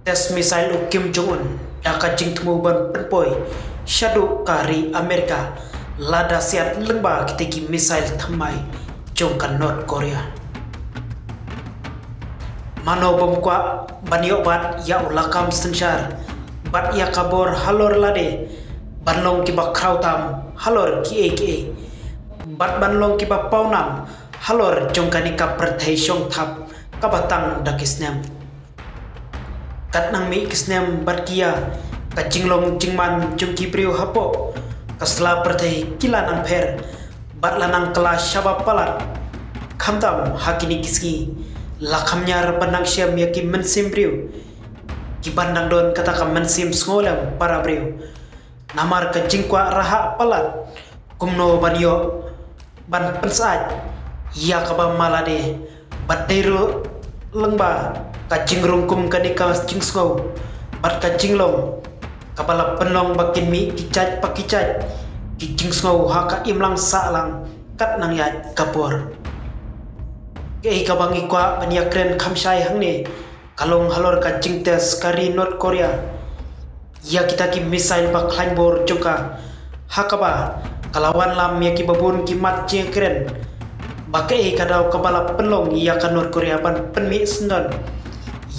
tes misail Kim Jong Un daka jing temu ban penpoi shadow kari Amerika lada siat lengba kitiki misail thamai jongkan North Korea. Mano bom kwa banyo bat ya ulakam sensyar bat ya kabor halor lade banlong kiba krautam halor ki bat banlong kiba paunam halor jongkani ka perthai syong thap kabatang dakisnem kat nang mi kisnem bat kia ka jinglong jingman jungki priu hapo kasla perthai kila nang pher bat lanang kala syaba palat khamtam hakini kiski lakamnyar panang syam yaki mensim priu ki bandang don kata ka mensim ngolam para priu namar ka jingkwa raha palat kumno banyo ban pensaj ya kaba malade badero lengba ka jingrung kum kanika jingsgo bat ka jinglong kapala penlong bakin mi kicaj pakicaj ki jingsgo haka imlang salang kat nang ya kapor kei kabangi kwa banyakren khamsai hangne kalong halor ka jingtes kari North Korea ya kita ki misail ba khlainbor joka hakaba kalawan lam ya ki babun ki mat jengkren bakai kadau kabala pelong ya ka North Korea ban penmi sendon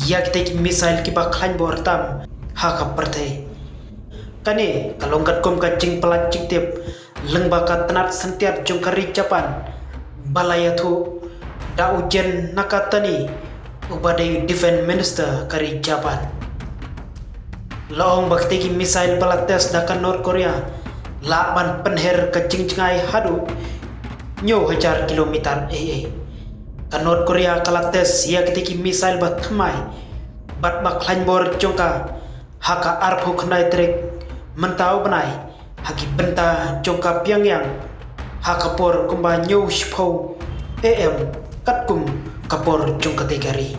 ya kita ki misail ki ba khlainbor tam haka pertai kane kalong kat kom ka jing pelat jiktip lengba ka tenat sentiat jongkari Japan balaya thu da ujen nakatani ubadai defense minister kari Japan laong bakti ki misail palates dakan North Korea laban penher ke jingcingai hadu nyo hajar kilometer ka North Korea kalates ya kitiki misail bat thamai bat bak khlainbor jongka haka arphu khnai trek mentau benai haki benta jongka Pyongyang haka por kumba nyo shpho katkum kapor jongka tegari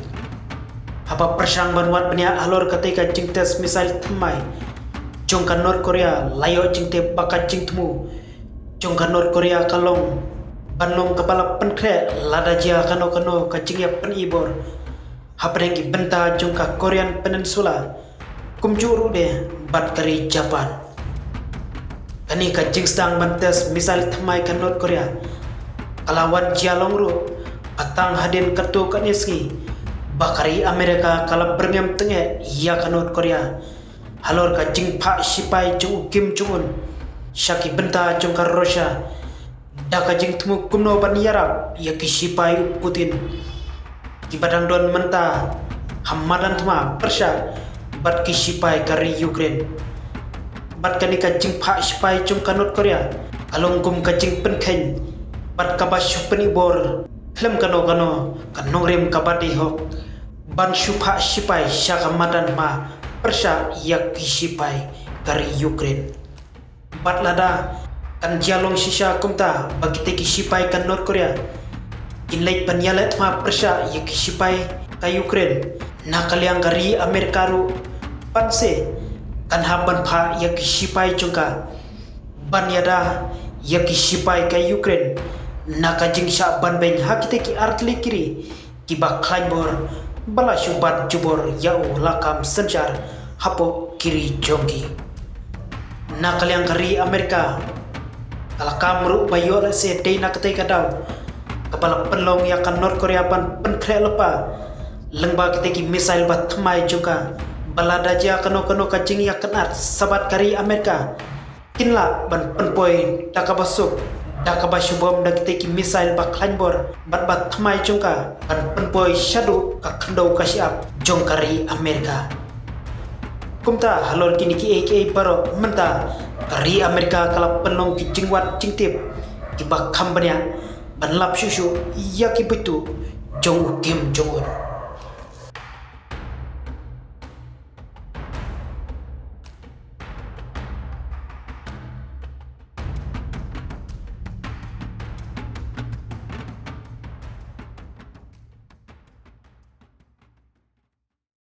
apa persang banwat benya alor ketika jingtes misail thamai jongka North Korea layo jingte bakat jingtemu jongka North Korea kalong banlong kepala penkre lada jia kano ka jingya penibor haprenggi benta jongka Korean Peninsula kumjuru de bat kari Japan kani ka jingstang bantes misail thamai ka North Korea kalawan jialong ru atang hadin ketu kaneski bakari Amerika kala berngem tenge ya ka North Korea halor ka jingpa sipai jung Kim Jong Un syaki benta jongka Russia daka jing temu kumno ban yarab ya ki sipai Putin ki badang don menta hamadan tma persya bat ki sipai kari Ukraine bat kanika jingpa sipai jongka North Korea kalong kum ka jing penkhen bat ka basyu penibor klem kano kanongrim kabadi hok ban syupha sipai syaka madan ma persya yak sipai kari Ukraine bat lada kan jalong sisa kumta bagi teki sipai kan North Korea kinlait panyalet ma persya yak sipai ka Ukraine nakaliang kari Amerika ru panse kan haban pha yak sipai jongka ban yada yak sipai ka Ukraine naka jingsha ban beng hakite ki artli kiri ki bak khlainbor bala syubat jubor yau lakam senjar hapo kiri jongki nakaliang kari Amerika kalakam ru bayo se dei nakate kadau kepala penlong ya kan North Korea ban penkre lepa lengba kite ki misail bat thamai juga balada ja kano ka jing ya kenat sabat kari Amerika kinla ban penpoi dakabasuk dakabashubom dakite ki misail bak khlainbor bat thamai jongka ban penpoi shadow ka khandau ka siap jongkari Amerika kumta halor kini ki baro menta kari Amerika kala penong ki jingwat jingtip ki bak khambanya ban lap susu ya ki betu jong Kim Jong Un